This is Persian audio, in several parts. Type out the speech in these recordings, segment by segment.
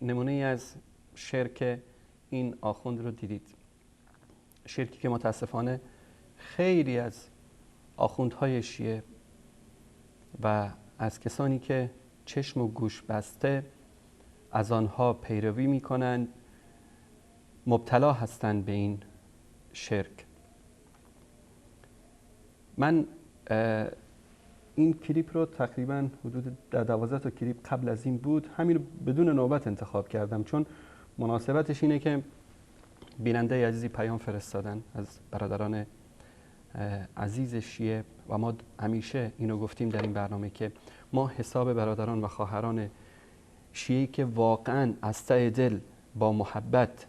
نمونه از شرک این آخوند رو دیدید، شرکی که متاسفانه خیلی از آخوندهای شیعه و از کسانی که چشم و گوش بسته از آنها پیروی می‌کنند مبتلا هستند به این شرک. من این کلیپ رو تقریباً حدود 12 تا کلیپ قبل از این بود، همین رو بدون نوبت انتخاب کردم چون مناسبتش اینه که بیننده عزیزی پیام فرستادن از برادران عزیز شیعه و ما همیشه اینو گفتیم در این برنامه که ما حساب برادران و خواهران شیعی که واقعاً از ته دل با محبت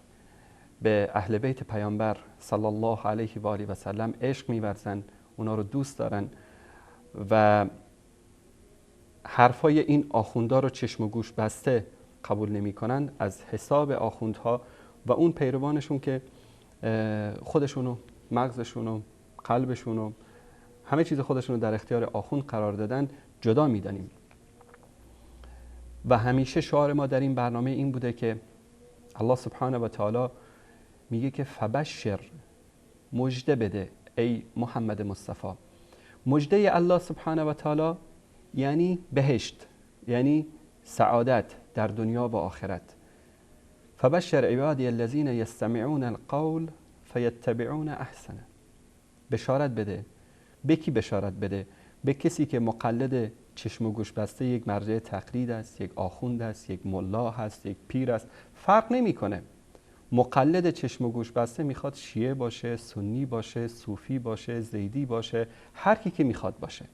به اهل بیت پیامبر صلی الله علیه و آله و سلم عشق می‌ورزن، اونا رو دوست دارن و حرفای این آخوندها رو چشم و گوش بسته قبول نمی‌کنن، از حساب آخوندها و اون پیروانشون که خودشونو، مغزشونو، قلبشونو، همه چیز خودشونو در اختیار آخوند قرار دادن جدا می‌دانیم. و همیشه شعار ما در این برنامه این بوده که الله سبحانه و تعالی میگه که فبشر، مژده بده ای محمد مصطفی. مژده الله سبحانه و تعالی یعنی بهشت، یعنی سعادت در دنیا و آخرت. فبشر عبادی الذین یستمعون القول فیتبعون احسنه. بشارت بده. به کی بشارت بده؟ به کسی که مقلد چشم و گوش بسته یک مرجع تقلید است، یک آخوند است، یک ملا هست، یک پیر است، فرق نمیکنه. مقلد چشم و گوش بسته میخواد شیعه باشه، سنی باشه، صوفی باشه، زیدی باشه، هر کی که میخواد باشه.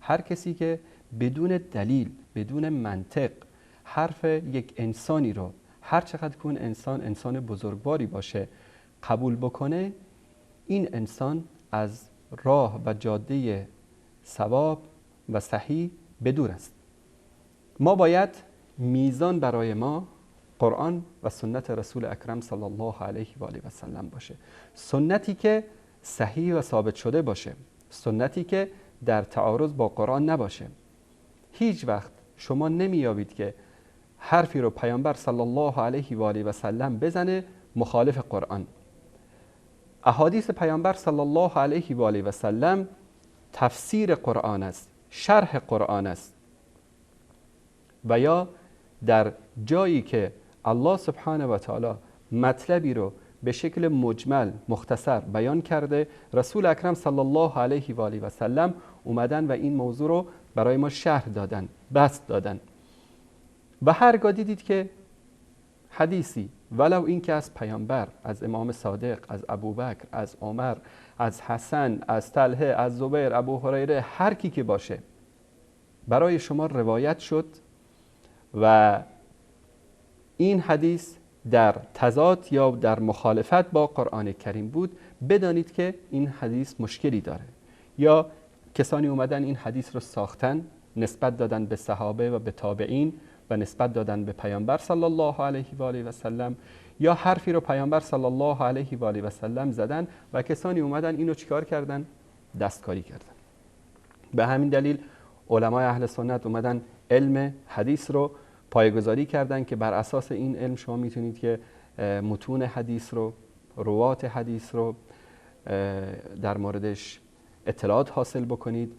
هر کسی که بدون دلیل، بدون منطق حرف یک انسانی رو، هر چقدر که اون انسان بزرگواری باشه، قبول بکنه، این انسان از راه و جاده صواب و صحیح بدور است. ما باید میزان برای ما قرآن و سنت رسول اکرم صلی الله علیه و آله و سلم باشه. سنتی که صحیح و ثابت شده باشه، سنتی که در تعارض با قرآن نباشه. هیچ وقت شما نمیابید که حرفی رو پیامبر صلی الله علیه و آله و سلم بزنه مخالف قرآن. احادیث پیامبر صلی الله علیه و آله و سلم تفسیر قرآن است، شرح قرآن است. و یا در جایی که الله سبحانه و تعالی مطلبی رو به شکل مجمل مختصر بیان کرده، رسول اکرم صلی الله علیه و آله و سلم اومدن و این موضوع رو برای ما شرح دادن، بسط دادن. و هرگاه دیدید که حدیثی ولو این که از پیامبر، از امام صادق، از ابوبکر، از عمر، از حسن، از طلحه، از زبیر، ابو هریره، هر کی که باشه برای شما روایت شد و این حدیث در تضاد یا در مخالفت با قرآن کریم بود، بدانید که این حدیث مشکلی داره. یا کسانی اومدن این حدیث رو ساختن، نسبت دادن به صحابه و به تابعین و نسبت دادن به پیامبر صلی الله علیه و آله و سلم، یا حرفی رو پیامبر صلی الله علیه و آله و سلم زدن و کسانی اومدن اینو چیکار کردن؟ دستکاری کردن. به همین دلیل علمای اهل سنت اومدن علم حدیث رو پایه‌گذاری کردن که بر اساس این علم شما میتونید که متون حدیث رو، روات حدیث رو در موردش اطلاعات حاصل بکنید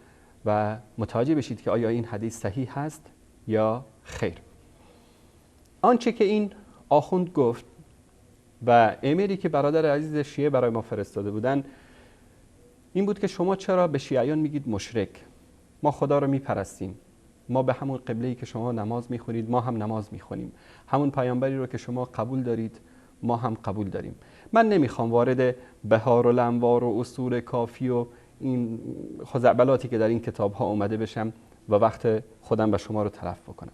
و متوجه بشید که آیا این حدیث صحیح هست یا خیر. آنچه که این آخوند گفت و ایمیلی که برادر عزیز شیعه برای ما فرستاده بودن این بود که شما چرا به شیعیان میگید مشرک؟ ما خدا رو میپرستیم، ما به همون قبله‌ای که شما نماز میخونید ما هم نماز میخونیم، همون پیامبری رو که شما قبول دارید ما هم قبول داریم. من نمیخوام وارد بهار و الانوار و اصول کافی و این خزعبلاتی که در این کتاب ها اومده بشم و وقت خودم و شما رو تلف بکنم.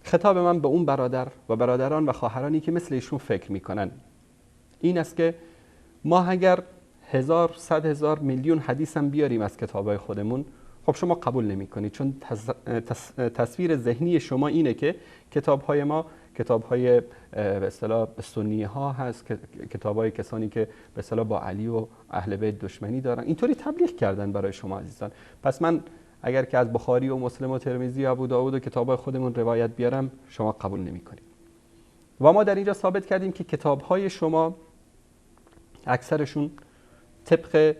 خطاب من به اون برادر و برادران و خواهرانی که مثل ایشون فکر میکنن این است که ما اگر 1000 100,000 میلیون حدیث هم بیاریم از کتابای خودمون، خب شما قبول نمی کنید، چون تصویر ذهنی شما اینه که کتاب‌های ما کتاب‌های به اصطلاح سنی ها هست، کتاب‌های کسانی که به اصطلاح با علی و اهل بیت دشمنی دارن، اینطوری تبلیغ کردن برای شما عزیزان. پس من اگر که از بخاری و مسلم و ترمذی و ابو داود و کتاب‌های خودمون روایت بیارم، شما قبول نمی‌کنید. و ما در اینجا ثابت کردیم که کتاب‌های شما اکثرشون طبق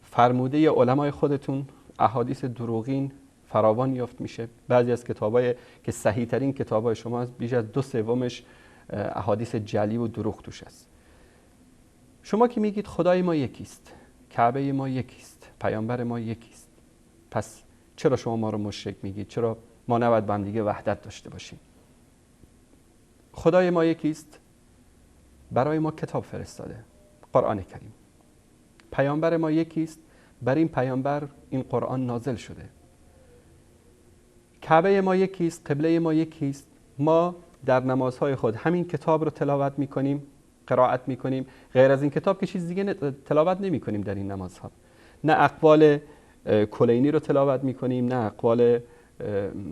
فرموده علمای خودتون احادیث دروغین فراوان یافت میشه. بعضی از کتابای که صحیح ترین کتابای شما است، بیش از 2/3 احادیث جعلی و دروغ توش است. شما که میگید خدای ما یکیست، کعبه ما یکیست، پیامبر ما یکیست، پس چرا شما ما رو مشرک میگید؟ چرا ما نباید با هم دیگه وحدت داشته باشیم؟ خدای ما یکیست، برای ما کتاب فرستاده، قرآن کریم. پیامبر ما یکیست، بر این پیامبر این قرآن نازل شده. کعبه ما یکیست، قبله ما یکیست. ما در نمازهای خود همین کتاب رو تلاوت میکنیم، قرائت میکنیم. غیر از این کتاب که چیز دیگه تلاوت نمیکنیم در این نمازها. نه اقوال کلینی رو تلاوت میکنیم، نه اقوال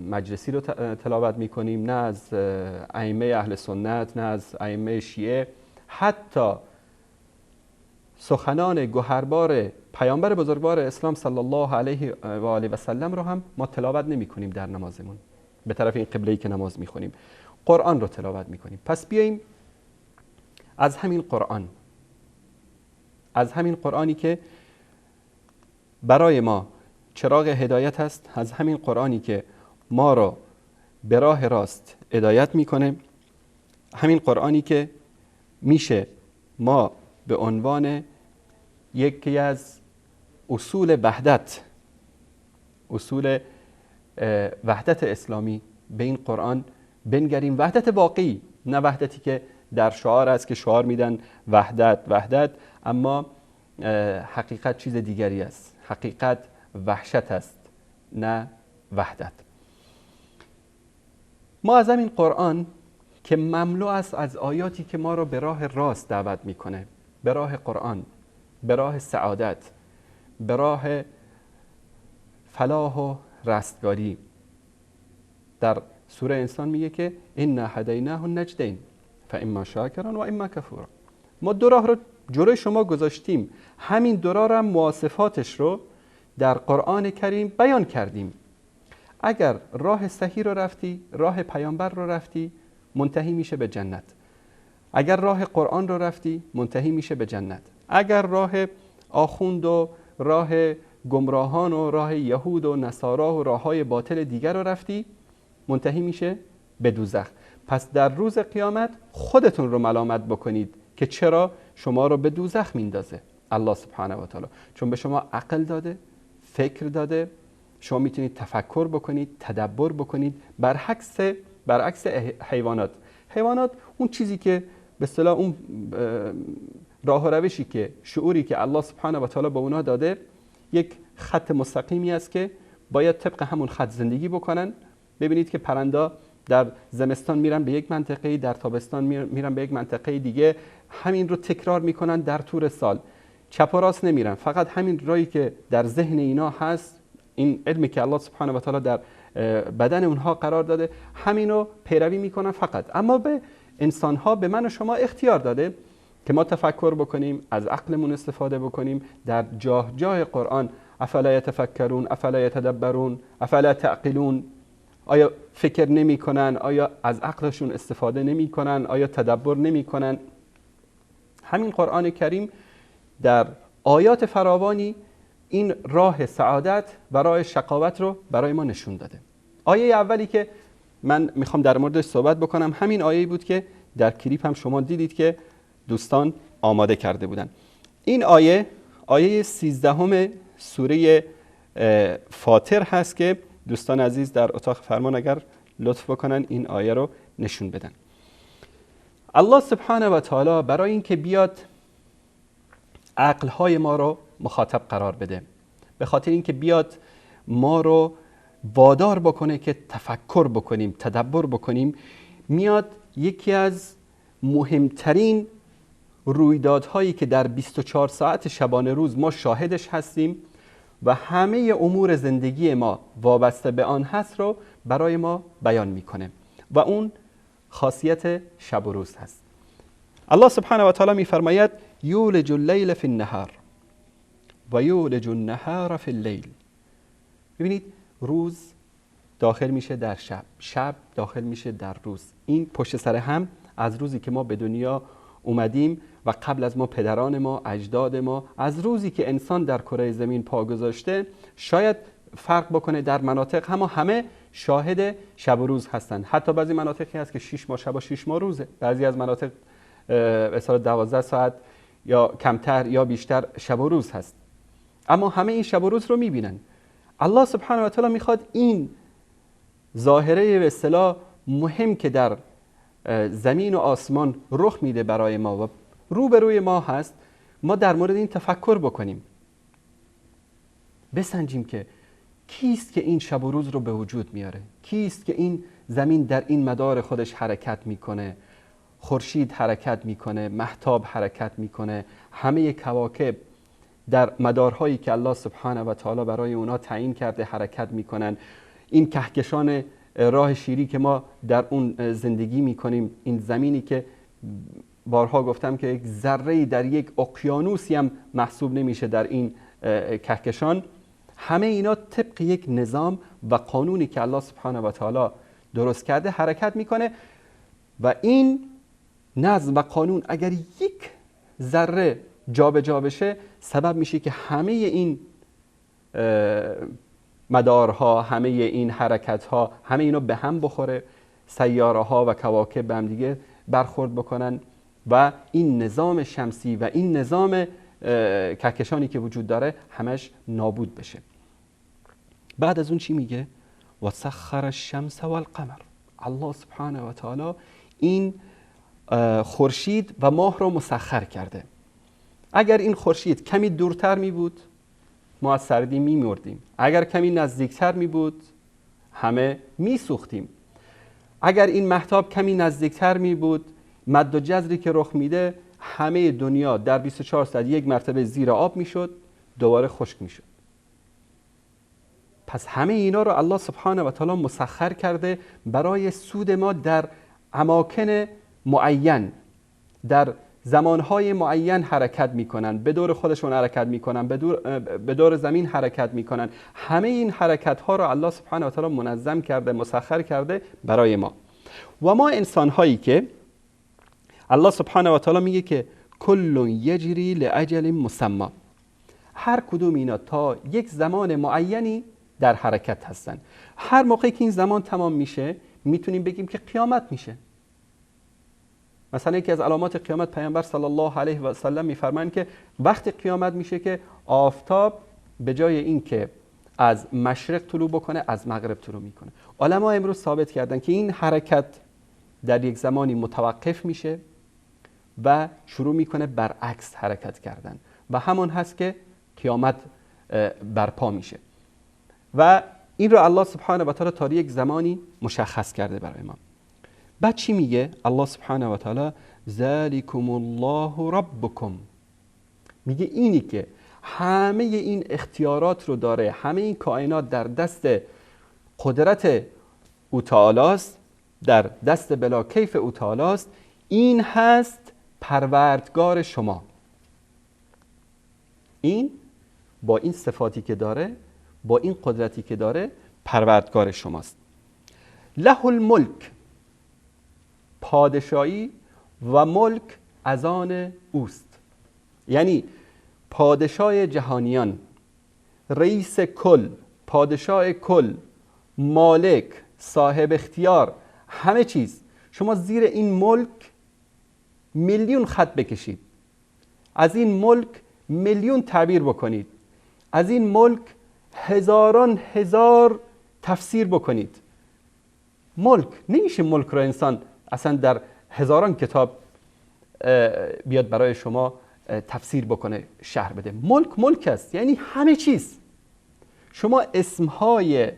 مجلسی رو تلاوت میکنیم، نه از ائمه اهل سنت، نه از ائمه شیعه. حتی سخنان گوهربار پیامبر بزرگوار اسلام صلی الله علیه و آله و سلم رو هم ما تلاوت نمی کنیم در نمازمون به طرف این قبله‌ای که نماز می خونیم. قرآن رو تلاوت می کنیم. پس بیاییم از همین قرآنی که برای ما چراغ هدایت است، از همین قرآنی که ما رو به راه راست هدایت میکنه، همین قرآنی که میشه ما به عنوان یکی از اصول وحدت اسلامی به این قرآن بنگریم. وحدت واقعی، نه وحدتی که در شعار است که شعار میدن وحدت، اما حقیقت چیز دیگری است. حقیقت وحشت است، نه وحدت. ما از همین قرآن که مملو است از آیاتی که ما رو به راه راست دعوت میکنه، به راه قرآن، به راه سعادت، به راه فلاح و رستگاری. در سوره انسان میگه که انا هدیناه النجدین فاما شاکرا و اما کفورا. ما دو راه رو جلوی شما گذاشتیم، همین دو راه هم مواصفاتش رو در قرآن کریم بیان کردیم. اگر راه صحیح رو رفتی، راه پیامبر رو رفتی، منتهی میشه به جنت. اگر راه قرآن رو رفتی، منتهی میشه به جنت. اگر راه آخوند و راه گمراهان و راه یهود و نصارا و راههای باطل دیگر رو رفتی، منتهی میشه به دوزخ. پس در روز قیامت خودتون رو ملامت بکنید که چرا شما رو به دوزخ میندازه الله سبحانه و تعالی. چون به شما عقل داده، فکر داده، شما میتونید تفکر بکنید، تدبر بکنید. برعکس حیوانات اون چیزی که به اصطلاح اون راه و روشی که شعوری که الله سبحانه و تعالی به اونا داده یک خط مستقیمی است که باید طبق همون خط زندگی بکنن. ببینید که پرندا در زمستان میرن به یک منطقه، در تابستان میرن به یک منطقه دیگه، همین رو تکرار میکنن در طول سال. چپ و راست نمیرن، فقط همین راهی که در ذهن اینا هست، این علمی که الله سبحانه و تعالی در بدن اونها قرار داده، همینو پیروی میکنن فقط. اما به انسانها، به من و شما اختیار داده که ما تفکر بکنیم، از عقلمون استفاده بکنیم. در جای قرآن افلا یتفکرون، افلا یتدبرون، افلا تعقلون، آیا فکر نمی کنن؟ آیا از عقلشون استفاده نمی کنن؟ آیا تدبر نمی کنن؟ همین قرآن کریم در آیات فراوانی این راه سعادت و راه شقاوت رو برای ما نشون داده. آیه اولی که من میخوام در موردش صحبت بکنم همین آیه‌ای بود که در کلیپ هم شما دیدید که دوستان آماده کرده بودن. این آیه 13 سوره فاطر هست که دوستان عزیز در اتاق فرمان اگر لطف بکنن این آیه رو نشون بدن. الله سبحانه و تعالی برای اینکه بیاد عقلهای ما رو مخاطب قرار بده، به خاطر اینکه بیاد ما رو وادار بکنه که تفکر بکنیم، تدبر بکنیم، میاد یکی از مهمترین رویدادهایی که در 24 ساعت شبانه روز ما شاهدش هستیم، و همه امور زندگی ما وابسته به آن هست رو برای ما بیان میکنه و اون خاصیت شب و روز هست. الله سبحانه و تعالی میفرماید یولج اللیل فی النهار و یولج النهار فی اللیل. ببینید روز داخل میشه در شب، شب داخل میشه در روز. این پشت سر هم از روزی که ما به دنیا اومدیم و قبل از ما پدران ما، اجداد ما، از روزی که انسان در کره زمین پا گذاشته، شاید فرق بکنه در مناطق، اما همه شاهد شب و روز هستند. حتی بعضی مناطقی هست که 6 ماه شب و 6 ماه روزه، بعضی از مناطق مثلا 12 ساعت یا کمتر یا بیشتر شب و روز هست، اما همه این شب و روز رو میبینن. الله سبحانه و تعالی میخواد این ظاهره به اصطلاح مهم که در زمین و آسمان رخ میده برای ما و روبروی ما هست، ما در مورد این تفکر بکنیم، بسنجیم که کیست که این شب و روز رو به وجود میاره، کیست که این زمین در این مدار خودش حرکت میکنه، خورشید حرکت میکنه، مهتاب حرکت میکنه، همه کواکب در مدارهایی که الله سبحانه و تعالی برای اونا تعیین کرده حرکت میکنن. این کهکشان راه شیری که ما در اون زندگی میکنیم، این زمینی که بارها گفتم که یک ذره‌ای در یک اقیانوسی هم محسوب نمیشه در این کهکشان، همه اینا طبق یک نظام و قانونی که الله سبحانه و تعالی درست کرده حرکت میکنه و این نظم و قانون اگر یک ذره جابجا بشه سبب میشه که همه این مدارها، همه این حرکتها، همه اینا به هم بخوره، سیاره ها و کواکب به هم دیگه برخورد بکنن و این نظام شمسی و این نظام کهکشانی که وجود داره همش نابود بشه. بعد از اون چی میگه؟ و سخر الشمس والقمر. الله سبحانه و تعالی این خورشید و ماه رو مسخر کرده. اگر این خورشید کمی دورتر می بود ما از سردی می مردیم، اگر کمی نزدیکتر می بود همه می سوختیم، اگر این مهتاب کمی نزدیکتر می بود مد و جزری که رخ میده همه دنیا در 24 ساعت یک مرتبه زیر آب می شد، دوباره خشک می شد. پس همه اینا رو الله سبحانه و تعالی مسخر کرده برای سود ما در اماکن معین، در زمانهای معین حرکت میکنن، به دور خودشون حرکت میکنن، به دور زمین حرکت میکنن. همه این حرکت ها رو الله سبحانه و تعالی منظم کرده، مسخر کرده برای ما. و ما انسان هایی که الله سبحانه و تعالی میگه که کل یجری لاجل مسمى، هر کدوم اینا تا یک زمان معینی در حرکت هستن. هر موقعی که این زمان تمام میشه میتونیم بگیم که قیامت میشه. مثلا یکی از علامات قیامت پیامبر صلی الله علیه و سلم میفرمایند که وقتی قیامت میشه که آفتاب به جای این که از مشرق طلوع بکنه از مغرب طلوع میکنه. علما امروز ثابت کردن که این حرکت در یک زمانی متوقف میشه و شروع میکنه برعکس حرکت کردن و همون هست که قیامت برپا میشه و این رو الله سبحانه و تعالی تا یک زمانی مشخص کرده برای ما. بعد چی میگه الله سبحانه و تعالی؟ ذالکم الله ربکم. میگه اینی که همه این اختیارات رو داره، همه این کائنات در دست قدرت او تعالی است، در دست بلا کیف او تعالی است، این هست پروردگار شما. این با این صفاتی که داره، با این قدرتی که داره، پروردگار شماست. له الملک، پادشاهی و ملک از آن اوست. یعنی پادشاه جهانیان، رئیس کل، پادشاه کل، مالک، صاحب اختیار، همه چیز. شما زیر این ملک میلیون خط بکشید، از این ملک میلیون تعبیر بکنید، از این ملک هزاران هزار تفسیر بکنید. ملک نمیشه ملک رو انسان اصلا در هزاران کتاب بیاد برای شما تفسیر بکنه، شرح بده. ملک است، یعنی همه چیز. شما اسمهای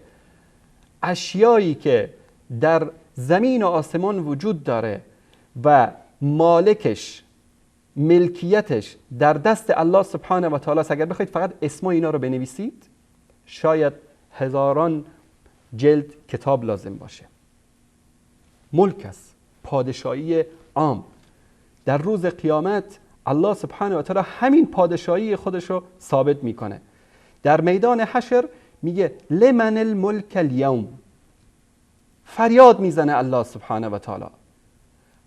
اشیایی که در زمین و آسمان وجود داره و مالکش، ملکیتش در دست الله سبحانه و تعالی است، اگر بخواید فقط اسمای اینا رو بنویسید شاید هزاران جلد کتاب لازم باشه. ملک است، پادشاهی عام. در روز قیامت الله سبحانه و تعالی همین پادشاهی خودش رو ثابت میکنه. در میدان حشر میگه لمن الملک اليوم، فریاد میزنه الله سبحانه و تعالی.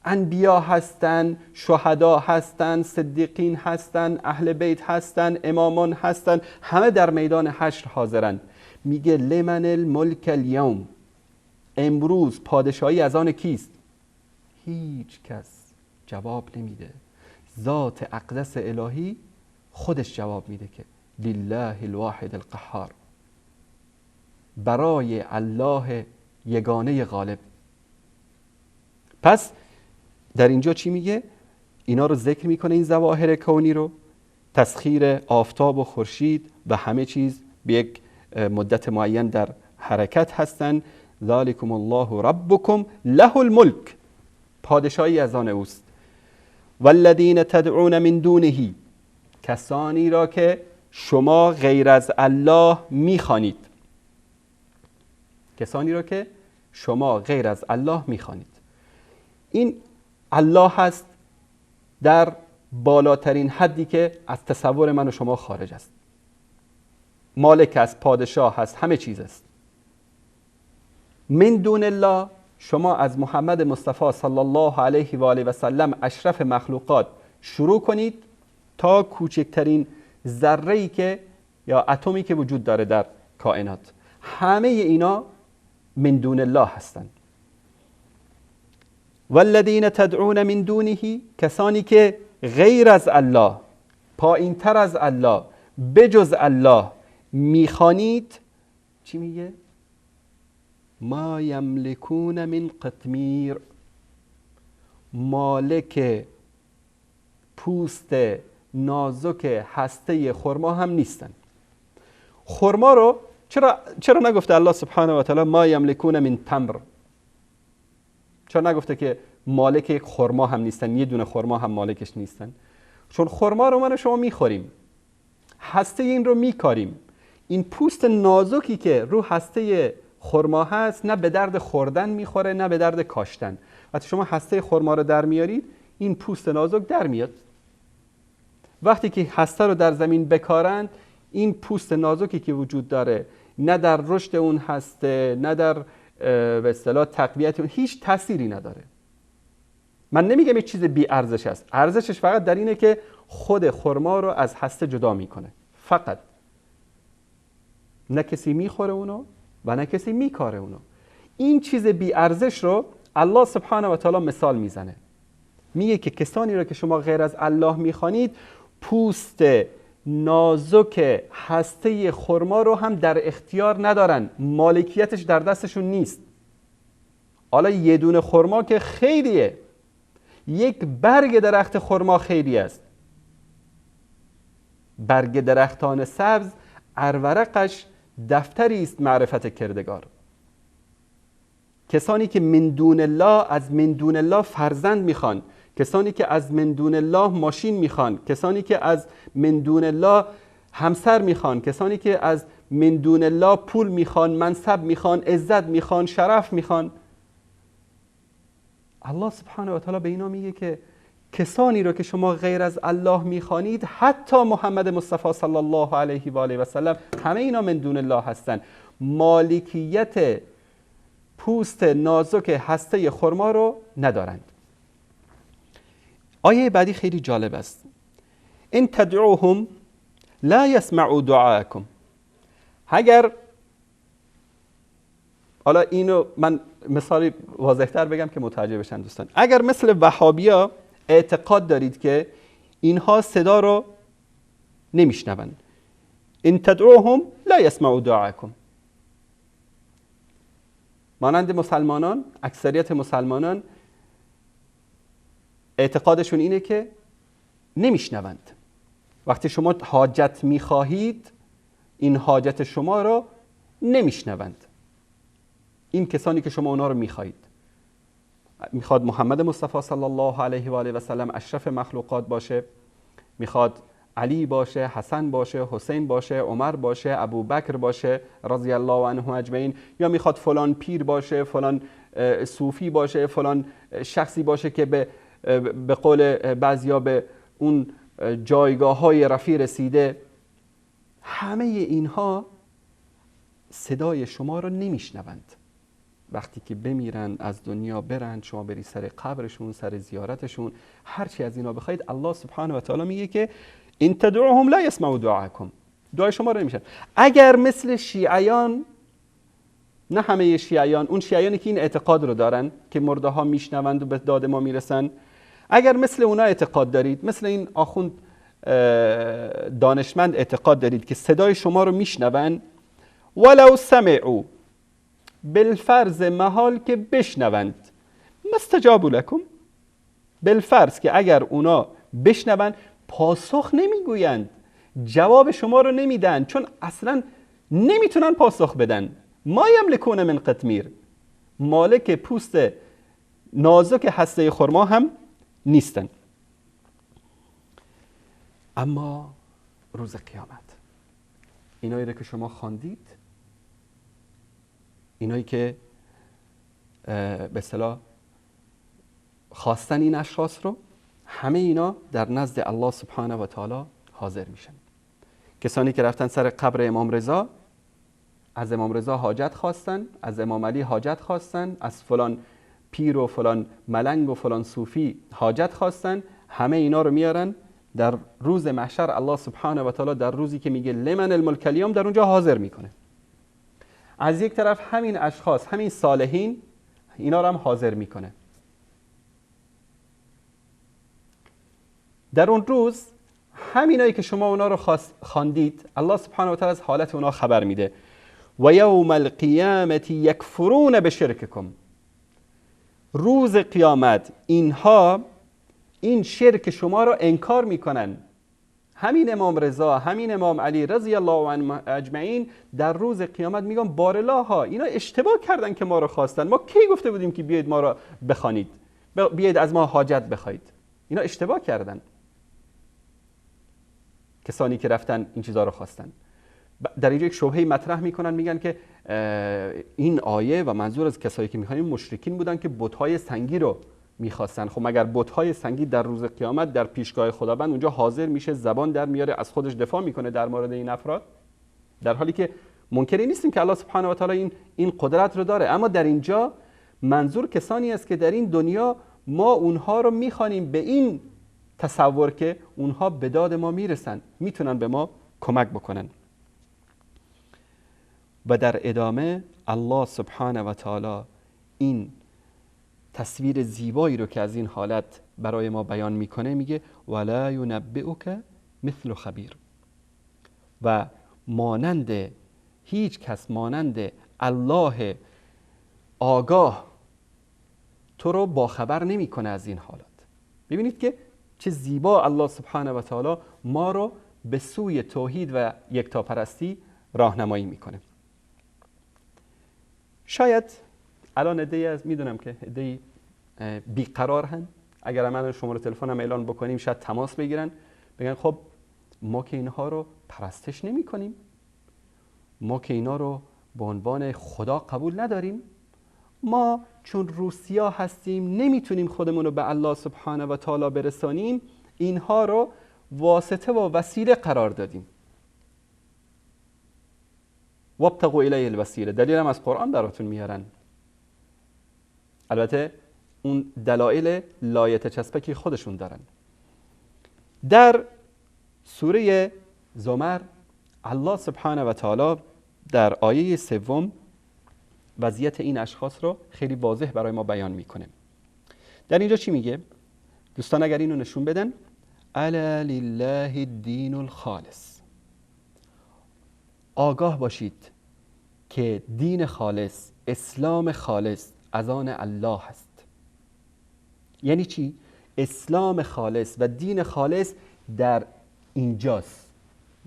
انبیا هستن، شهدا هستن، صدیقین هستن، اهل بیت هستن، امامان هستن، همه در میدان حشر حاضرند. میگه لمن الملک اليوم، امروز پادشاهی از آن کیست؟ هیچ کس جواب نمیده. ذات اقدس الهی خودش جواب میده که لله الواحد القهار، برای الله یگانه غالب. پس در اینجا چی میگه؟ اینا رو ذکر میکنه، این ظواهر کونی رو، تسخیر آفتاب و خورشید و همه چیز به یک مدت معین در حرکت هستن. ذالکم الله ربکم له الملک، پادشاهی از آن اوست. والذین تدعون من دونه، کسانی را که شما غیر از الله میخوانید. کسانی را که شما غیر از الله میخوانید. این الله هست در بالاترین حدی که از تصور من و شما خارج است. مالک است، پادشاه هست، همه چیز است. من دون الله، شما از محمد مصطفی صلی الله علیه و آله و سلم اشرف مخلوقات شروع کنید تا کوچکترین ذره‌ای که یا اتمی که وجود داره در کائنات، همه اینا من دون الله هستند. والذین تدعون من دونه، کسانی که غیر از الله، پایین‌تر از الله، بجز الله میخوانید، چی میگه؟ ما یملکون من قطمیر، مالک پوست نازک هسته خرما هم نیستن. خرما رو چرا نگفته الله سبحانه و تعالی ما یملکون من تمر؟ چرا نگفته که مالک یک خرما هم نیستن، یه دونه خرما هم مالکش نیستن؟ چون خرما رو من و شما میخوریم، هسته این رو میکاریم. این پوست نازکی که رو هسته خرما هست نه به درد خوردن میخوره نه به درد کاشتن. وقتی شما هسته خرما رو در میارید، این پوست نازک در میاد. وقتی که هسته رو در زمین بکارند، این پوست نازکی که وجود داره نه در رشد اون هسته نه در به اصطلاح تقویت اون هیچ تأثیری نداره. من نمیگم یک چیز بی ارزش است، ارزشش فقط در اینه که خود خرما رو از هسته جدا میکنه. فقط نه کسی میخوره اونو و نه کسی میکاره اونو. این چیز بی ارزش رو الله سبحانه و تعالی مثال میزنه، میگه که کسانی رو که شما غیر از الله میخوانید پوست نازک هسته خرما رو هم در اختیار ندارن، مالکیتش در دستشون نیست. حالا یه دونه خرما که خیریه، یک برگ درخت خرما خیری است. برگ درختان سبز ارورقش دفتری است معرفت کردگار. کسانی که من دون الله از من دون الله فرزند میخوان، کسانی که از من دون الله ماشین میخوان، کسانی که از من دون الله همسر میخوان، کسانی که از من دون الله پول میخوان، منصب میخوان، عزت میخوان، شرف میخوان، الله سبحانه و تعالی به اینا میگه که کسانی رو که شما غیر از الله میخوانید، حتی محمد مصطفی صلی الله علیه و آله و سلم، همه اینا من دون الله هستن، مالکیت پوست نازک هسته خرما رو ندارند. آیه بعدی خیلی جالب است. ان تدعوهم لا يسمعوا دعاءكم. اگر، حالا اینو من مثالی واضح‌تر بگم که متوجه بشن دوستان، اگر مثل وهابیا اعتقاد دارید که اینها صدا رو نمیشنوند، ان تدعوهم لا يسمعوا دعاءكم، مانند مسلمانان، اکثریت مسلمانان اعتقادشون اینه که نمیشنوند. وقتی شما حاجت میخواهید، این حاجت شما رو نمیشنوند. این کسانی که شما اونا رو میخواهید، میخواد محمد مصطفی صلی الله علیه و آله و سلم اشرف مخلوقات باشه، میخواد علی باشه، حسن باشه، حسین باشه، عمر باشه، ابوبکر باشه رضی الله عنه اجمعین، یا میخواد فلان پیر باشه، فلان صوفی باشه، فلان شخصی باشه که به قول بعضیا به اون جایگاه های رفیع رسیده، همه اینها صدای شما رو نمیشنوند. وقتی که بمیرن، از دنیا برن، شما بری سر قبرشون، سر زیارتشون، هرچی از اینا بخواید، الله سبحانه و تعالی میگه که ان تدعوهم لا يسمعوا دعاءكم، دعای شما رو نمیشن. اگر مثل شیعیان، نه همه شیعیان، اون شیعیانی که این اعتقاد رو دارن که مرده ها میشنوند و به داد ما میرسن، اگر مثل اونا اعتقاد دارید، مثل این آخوند دانشمند اعتقاد دارید که صدای شما رو میشنون، ولو سمعوا، بالفرض محال که بشنوند، مستجابوا لکم، بالفرض که اگر اونا بشنوند پاسخ نمیگویند، جواب شما رو نمیدن، چون اصلا نمیتونن پاسخ بدن. ما یملکون من قطمیر، مالک پوست نازک هسته خرما هم نیستن. اما روز قیامت، اینایی رو که شما خواندید، اینایی که به اصطلاح خواستن این اشخاص رو، همه اینا در نزد الله سبحانه و تعالی حاضر میشن. کسانی که رفتن سر قبر امام رضا، از امام رضا حاجت خواستن، از امام علی حاجت خواستن، از فلان پیر و فلان ملنگ و فلان صوفی حاجت خواستن، همه اینا رو میارن در روز محشر. الله سبحانه و تعالی در روزی که میگه لمن الملک الیوم، در اونجا حاضر میکنه. از یک طرف همین اشخاص، همین صالحین، اینا رو هم حاضر میکنه. در اون روز همینایی که شما اونا رو خواندید، الله سبحانه و تعالی از حالت اونا خبر میده. و یوم القیامت یکفرون بشرککم، روز قیامت اینها این شرک شما رو انکار میکنن. همین امام رضا، همین امام علی رضی الله عنهم اجمعین در روز قیامت میگن بارالله ها، اینا اشتباه کردن که ما رو خواستن، ما کی گفته بودیم که بیاید ما رو بخوانید، بیاید از ما حاجت بخواید؟ اینا اشتباه کردن، کسانی که رفتن این چیزا رو خواستن. در اینجا یک شبهه مطرح میکنن، میگن که این آیه و منظور از کسایی که میخوان مشرکین بودن که بت‌های سنگی رو میخواستن. خب مگر بت‌های سنگی در روز قیامت در پیشگاه خداوند اونجا حاضر میشه، زبان در میاره، از خودش دفاع میکنه در مورد این افراد، در حالی که منکری نیستیم که الله سبحانه و تعالی این قدرت رو داره. اما در اینجا منظور کسانی است که در این دنیا ما اونها رو میخوانیم به این تصور که اونها به داد ما میرسن، میتونن به ما کمک بکنن. و در ادامه الله سبحانه و تعالی این تصویر زیبایی رو که از این حالت برای ما بیان میکنه، میگه ولا ینبئک مثل خبیر، و مانند هیچ کس، مانند الله آگاه تو رو باخبر نمیکنه از این حالات. ببینید که چه زیبا الله سبحانه و تعالی ما رو به سوی توحید و یکتاپرستی راهنمایی میکنه. شاید الان عده‌ای از، میدونم که عده‌ای بیقرار هن، اگر من شماره تلفنم اعلان بکنیم شاید تماس بگیرن، بگن خب ما که اینها رو پرستش نمی کنیم، ما که اینا رو به عنوان خدا قبول نداریم، ما چون روسیا هستیم نمیتونیم خودمون رو به الله سبحانه و تعالی برسانیم، اینها رو واسطه و وسیله قرار دادیم. وابتغوا الیه الوسیله، دلیل هم از قرآن براتون میارن. البته اون دلایل لایت چسبکی خودشون دارن. در سوره زمر الله سبحانه و تعالی در آیه 3 وضعیت این اشخاص رو خیلی واضح برای ما بیان میکنه. در اینجا چی میگه؟ دوستان اگر اینو نشون بدن، الا لله الدین الخالص، آگاه باشید که دین خالص، اسلام خالص از آن الله هست. یعنی چی؟ اسلام خالص و دین خالص در اینجاست،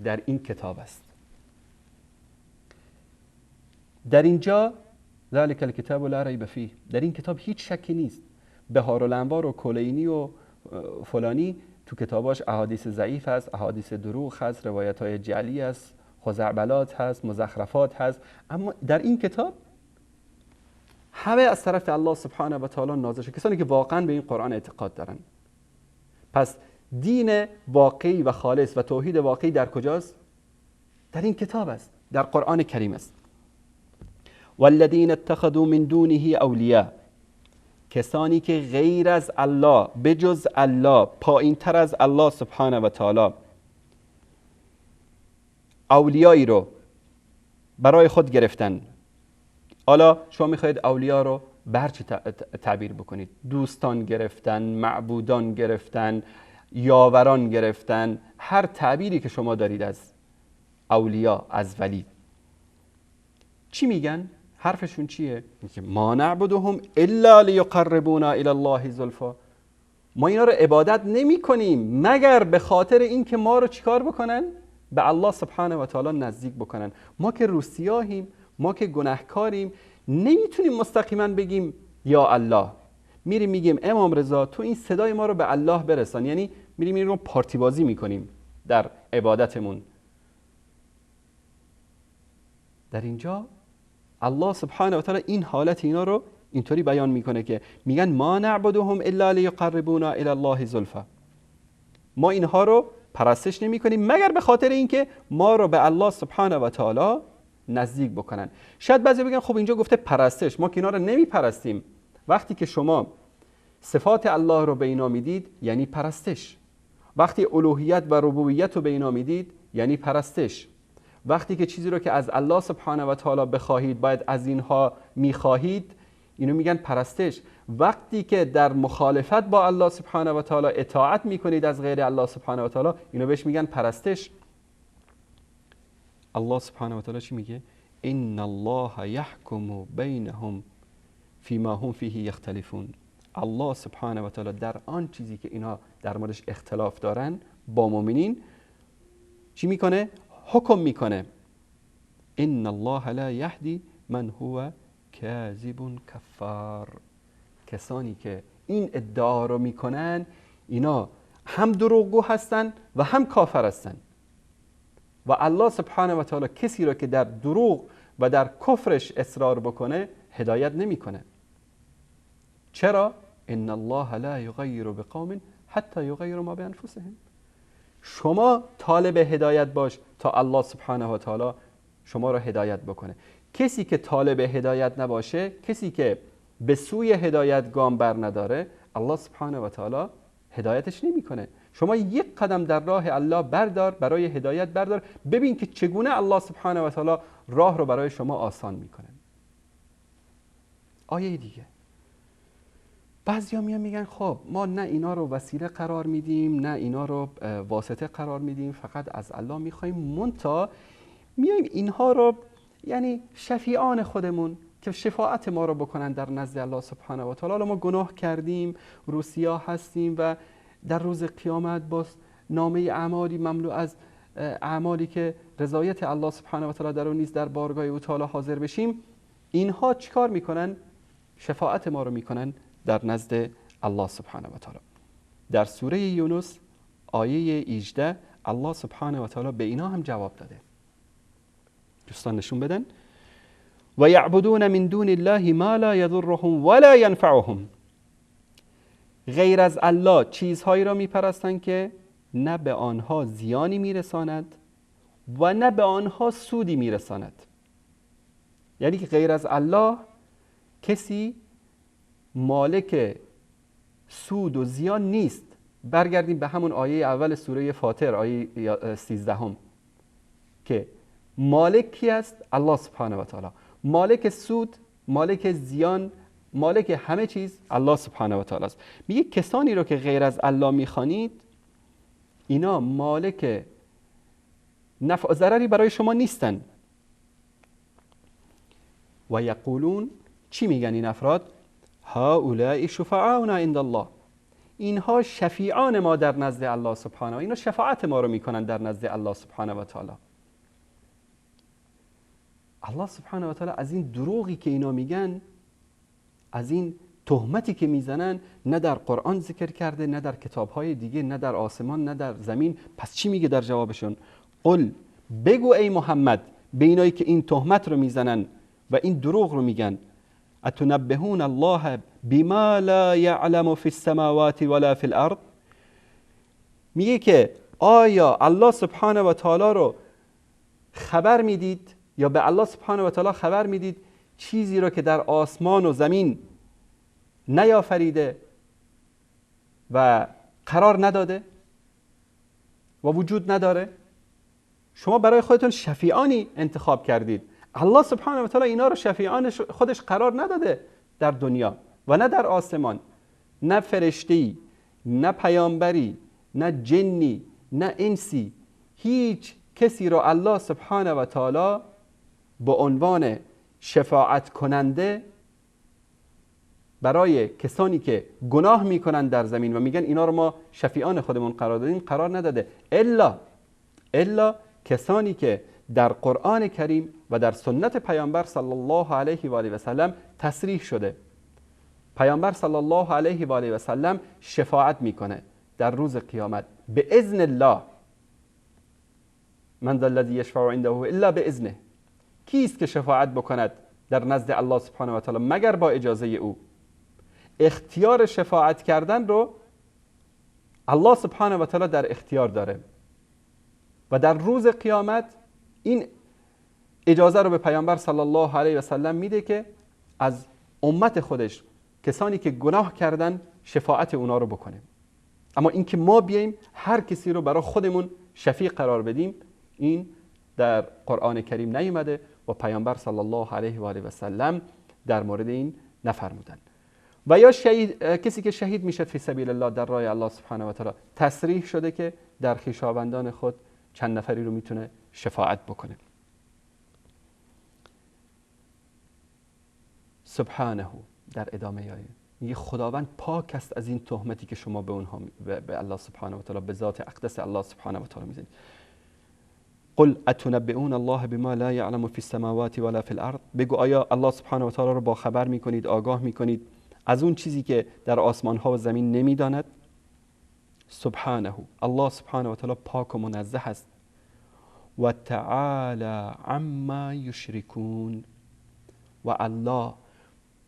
در این کتاب است. در اینجا ذلک الکتاب لا ریب فیه، در این کتاب هیچ شکی نیست. بهارالانوار و کلینی و فلانی تو کتاباش احادیث ضعیف هست، احادیث دروغ هست، روایت‌های جعلی هست، خزعبلات هست، مزخرفات هست، اما در این کتاب همه از طرف الله سبحانه و تعالی نازل شده، کسانی که واقعا به این قرآن اعتقاد دارن. پس دین واقعی و خالص و توحید واقعی در کجاست؟ در این کتاب است، در قرآن کریم است. والذین اتخذوا من دونه اولیاء، کسانی که غیر از الله، بجز الله، پایین تر از الله سبحانه و تعالی اولیایی رو برای خود گرفتن. حالا شما میخواید اولیاء رو بر چی تعبیر بکنید؟ دوستان گرفتن، معبودان گرفتن، یاوران گرفتن، هر تعبیری که شما دارید از اولیاء، از ولی. چی میگن؟ حرفشون چیه؟ میگه ما نعبدهم الا لیقربونا الی الله زلفا، ما اینا رو عبادت نمی کنیم مگر به خاطر این که ما رو چیکار بکنن؟ به الله سبحانه و تعالی نزدیک بکنن. ما که روسیاهیم، ما که گناهکاریم، نمیتونیم مستقیما بگیم یا الله. میریم میگیم امام رضا تو این صدای ما رو به الله برسان، یعنی میریم این رو پارتی بازی میکنیم در عبادتمون. در اینجا الله سبحانه و تعالی این حالت اینا رو اینطوری بیان میکنه که میگن ما نعبدهم الا لیقربونا الی الله زلفا، ما اینها رو پرستش نمی کنیم مگر به خاطر اینکه ما رو به الله سبحانه و تعالی نزدیک بکنن. شاید بعضی بگن خب اینجا گفته پرستش، ما که اینا رو نمی پرستیم. وقتی که شما صفات الله رو به اینا میدید یعنی پرستش، وقتی الوهیت و ربوبیت رو به اینا میدید یعنی پرستش، وقتی که چیزی رو که از الله سبحانه و تعالی بخواهید باید از اینها میخواهید، اینو میگن پرستش. وقتی که در مخالفت با الله سبحانه و تعالی اطاعت میکنید از غیر الله سبحانه و تعالی، اینو بهش میگن پرستش. الله سبحانه و تعالی چی میگه؟ ان الله یحکم بینهم فیما هم فیه یختلفون. الله سبحانه و تعالی در آن چیزی که اینا در موردش اختلاف دارن با مؤمنین چی میکنه؟ حکم میکنه. ان الله لا یهدی من هو کاذب کفار. کسانی که این ادعا رو میکنن اینا هم دروغگو هستن و هم کافر هستن. و الله سبحانه و تعالی کسی را که در دروغ و در کفرش اصرار بکنه هدایت نمیکنه. چرا؟ ان الله لا یغیر بقوم حتی یغیروا ما بانفسهم. شما طالب هدایت باش تا الله سبحانه و تعالی شما را هدایت بکنه. کسی که طالب هدایت نباشه، کسی که به سوی هدایت گام بر نداره، الله سبحانه و تعالی هدایتش نمیکنه. شما یک قدم در راه الله بردار، برای هدایت بردار، ببین که چگونه الله سبحانه و تعالی راه رو برای شما آسان میکنه. آیه دیگه، بعضیا میگن خب ما نه اینا رو وسیله قرار میدیم نه اینا رو واسطه قرار میدیم، فقط از الله میخوایم، منتها میایم اینها رو یعنی شفیعان خودمون که شفاعت ما رو بکنن در نزد الله سبحانه و تعالی. ما گناه کردیم، روسیا هستیم و در روز قیامت با نامه اعمالی مملو از اعمالی که رضایت الله سبحانه و تعالی در اون نیست در بارگاه او تعالی حاضر بشیم. اینها چیکار میکنن؟ شفاعت ما رو میکنن در نزد الله سبحانه و تعالی. در سوره یونس آیه 18 الله سبحانه و تعالی به اینا هم جواب داده. دوستان نشون بدن. و یعبدون من دون الله ما لا یضرهم ولا ینفعهم. غیر از الله چیزهایی را میپرستند که نه به آنها زیانی میرساند و نه به آنها سودی میرساند. یعنی که غیر از الله کسی مالک سود و زیان نیست. برگردیم به همون آیه اول سوره فاطر، آیه 13 که مالک کی است؟ الله سبحانه و تعالی. مالک سود، مالک زیان، مالک همه چیز الله سبحانه و تعالی است. میگه کسانی رو که غیر از الله میخوانید اینا مالک نفع و ضرری برای شما نیستن. و یقولون، چی میگن این افراد؟ هؤلاء شفعاؤنا عند الله. اینها شفیعان ما در نزد الله سبحانه و اینا شفاعت ما رو میکنن در نزد الله سبحانه و تعالی. الله سبحانه و تعالی از این دروغی که اینا میگن، از این تهمتی که میزنن نه در قرآن ذکر کرده، نه در کتابهای دیگه، نه در آسمان، نه در زمین. پس چی میگه در جوابشون؟ قل، بگو ای محمد به اینایی که این تهمت رو میزنن و این دروغ رو میگن، اتنبهون الله بما لا یعلم فی السماوات ولا فی الارض، میگه که آیا الله سبحانه و تعالی رو خبر میدید یا به الله سبحانه و تعالی خبر میدید چیزی رو که در آسمان و زمین نیافریده و قرار نداده و وجود نداره؟ شما برای خودتون شفیعانی انتخاب کردید. الله سبحانه و تعالی اینا رو شفیعان خودش قرار نداده در دنیا و نه در آسمان. نه فرشته‌ای، نه پیامبری، نه جنی، نه انسی، هیچ کسی رو الله سبحانه و تعالی به عنوان شفاعت کننده برای کسانی که گناه میکنن در زمین و میگن اینا رو ما شفیعان خودمون قرار دادیم قرار نداده، الا کسانی که در قرآن کریم و در سنت پیامبر صلی الله علیه و آله و سلم تصریح شده. پیامبر صلی الله علیه و آله و سلم شفاعت میکنه در روز قیامت به اذن الله. من ذا الذی یشفع عنده الا باذنه، کیست که شفاعت بکند در نزد الله سبحانه و تعالی مگر با اجازه او؟ اختیار شفاعت کردن رو الله سبحانه و تعالی در اختیار داره و در روز قیامت این اجازه رو به پیامبر صلی الله علیه و سلم میده که از امت خودش کسانی که گناه کردن شفاعت اونا رو بکنه. اما اینکه ما بیایم هر کسی رو برای خودمون شفیع قرار بدیم، این در قرآن کریم نیومده و پیامبر صلی الله علیه و آله و سلم در مورد این نفرمودن. و یا کسی که شهید میشه فی سبیل الله در راه الله سبحانه و تعالی تصریح شده که در خویشاوندان خود چند نفری رو میتونه شفاعت بکنه. سبحانه در ادامه آیه میگه خداوند پاک است از این تهمتی که شما به اونها به الله سبحانه و تعالی به ذات اقدس الله سبحانه و تعالی میزنید. قل اتنبئون الله بما لا یعلم فی السماوات ولا فی الارض، بگو آیا الله سبحانه و تعالی رو با خبر میکنید، آگاه میکنید از اون چیزی که در آسمان ها و زمین نمیداند؟ سبحانه، الله سبحانه و تعالی پاک و منزه است. و تعالی عما یشرکون، و الله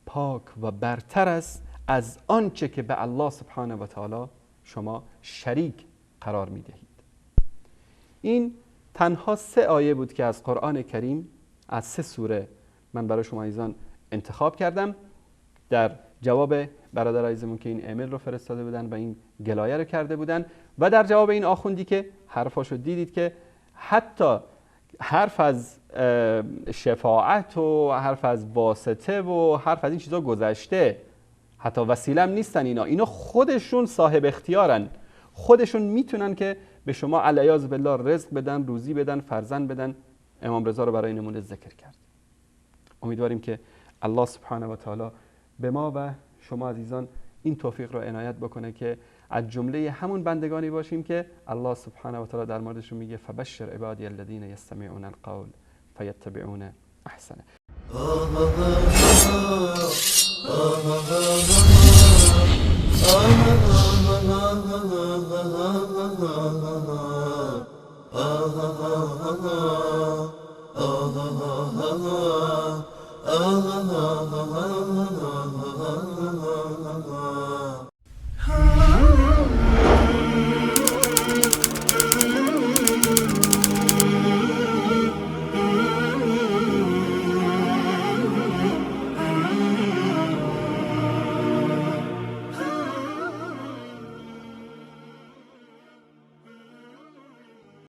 پاک و برتر است از آنچه که به الله سبحانه و تعالی شما شریک قرار میدهید. این تنها 3 آیه بود که از قرآن کریم از 3 سوره من برای شما عزیزان انتخاب کردم در جواب برادر عزیزمون که این ایمیل رو فرستاده بودن و این گلایه رو کرده بودن و در جواب این آخوندی که حرفاشو دیدید که حتی حرف از شفاعت و حرف از واسطه و حرف از این چیزا گذشته، حتی وسیله هم نیستن اینا خودشون صاحب اختیارن، خودشون میتونن که به شما علیاذ بالله رزق بدن، روزی بدن، فرزند بدن. امام رضا رو برای نمونه ذکر کرد. امیدواریم که الله سبحانه و تعالی به ما و شما عزیزان این توفیق رو عنایت بکنه که از جمله همون بندگانی باشیم که الله سبحانه و تعالی در موردشون میگه فبشر عبادی الذین یستمعون القول فیتبعون احسنه.